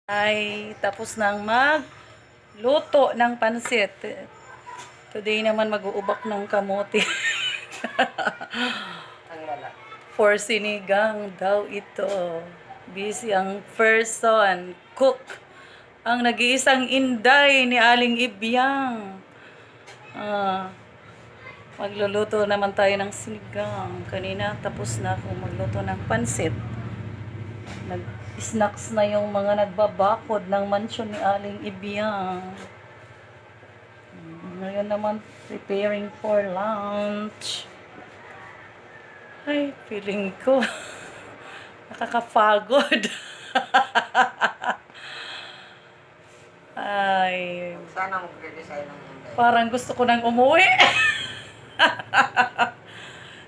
Ay tapos nang magluto ng pansit. Today naman mag-uubak ng kamote. For sinigang daw ito. Busy ang person, cook. Ang nag-iisang inday ni Aling Ibyang. Magluluto naman tayo ng sinigang. Kanina tapos na ako magluto ng pansit. Nag-snacks na yung mga nagbabakod ng mansyon ni Aling Ibyang. Ngayon naman, preparing for lunch. Ay, feeling ko nakakapagod. Ay, Sana magre-resign ng Inday. parang gusto ko nang umuwi.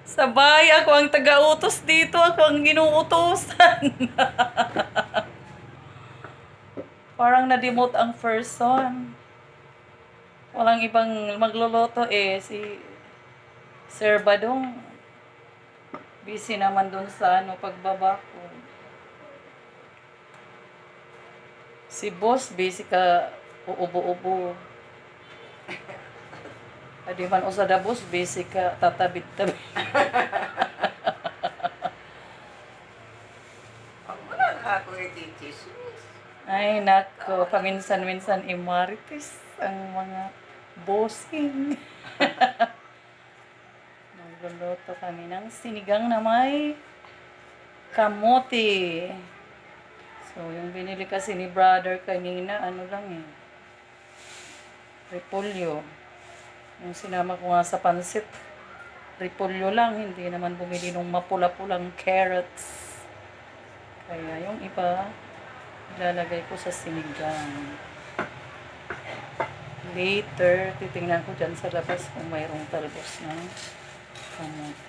Sabay, ako ang taga-utos dito. Ako ang ginuutosan. Parang na-demote ang person. Walang ibang magluluto si Sir Badong. Busy naman dun sa pagbabako. Si boss, busy ka uubo-ubo. Adi man usada boss, busy ka tatabit-tabit. Pag wala na ako i-chismis. Ay, nako, paminsan-minsan imarites ang mga bossing. Magluluto kami ng sinigang na may kamote. So, yung binili kasi ni brother kanina, repolyo. Yung sinama ko nga sa pansit, repolyo lang, hindi naman bumili ng mapula-pulang carrots. Kaya yung iba, ilalagay ko sa sinigang. Later, titingnan ko dyan sa labas kung mayroong talbos ng kamote.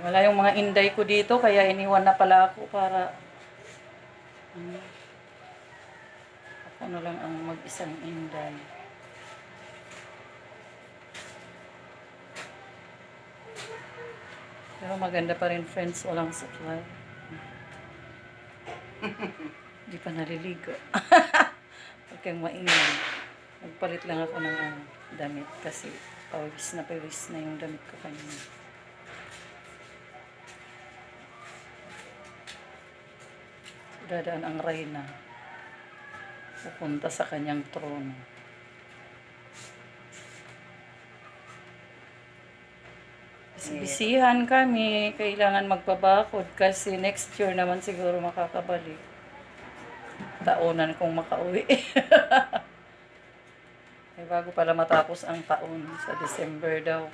Wala yung mga inday ko dito, kaya iniwan na pala ako para ako na lang ang mag-isang inday. Pero maganda pa rin, friends, walang supply. Hindi pa naliligo. Huwag kang maingay. Nagpalit lang ako ng damit kasi pawis na yung damit ko kanina. Dadaan ang Reyna. Pupunta sa kanyang trono. Bisihan kami. Kailangan magpabakod kasi next year naman siguro makakabalik. Taonan kung makauwi. Ay, bago pala matapos ang taon sa December daw.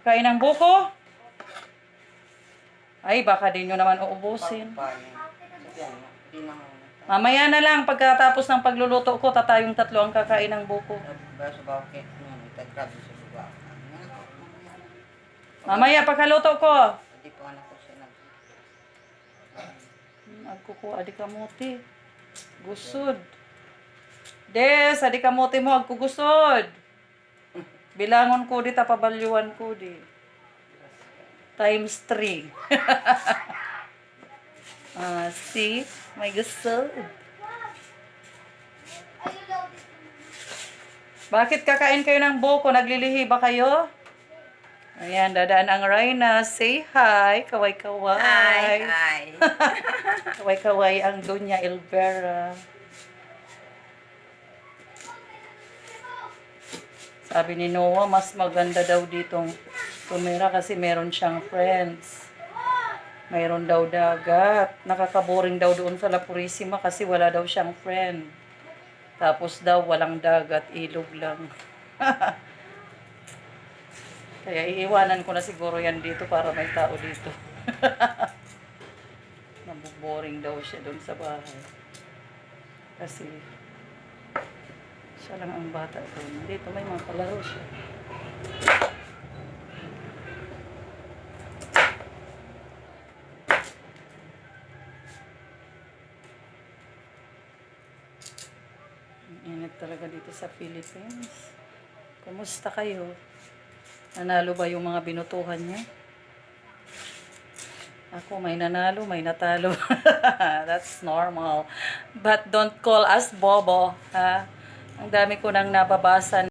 Kain ng buko? Ay, baka din nyo naman uubusin. Mamaya na lang, pagkatapos ng pagluluto ko, tatayong tatlo ang kakain ng buko. Mamaya, pagkaluto ko. Hindi po anak ko siya Agkukuha di kamote. Gusod. Des, adi kamote mo, agkugusod. Bilangon ko di, tapabalyuan ko di. Times 3. See? May gusod. Bakit kakain kayo ng buko? Naglilihi ba kayo? Ayan, dadaan ang Reyna. Say hi. Kaway-kaway. Hi. Kaway-kaway ang Doña Elvera. Sabi ni Noah, mas maganda daw ditong tumira kasi meron siyang friends. Mayroon daw dagat. Nakakaboring daw doon sa La Purisima kasi wala daw siyang friend. Tapos daw walang dagat, ilog lang. Kaya iiwanan ko na siguro yan dito para may tao dito. Nabuboring daw siya doon sa bahay. Kasi siya lang ang bata doon. Dito may mga palaro siya. Ang init talaga dito sa Philippines. Kumusta kayo? Nanalo ba yung mga binutuhan niya? Ako, may nanalo, may natalo. That's normal. But don't call us bobo, ha? Ang dami ko nang nababasa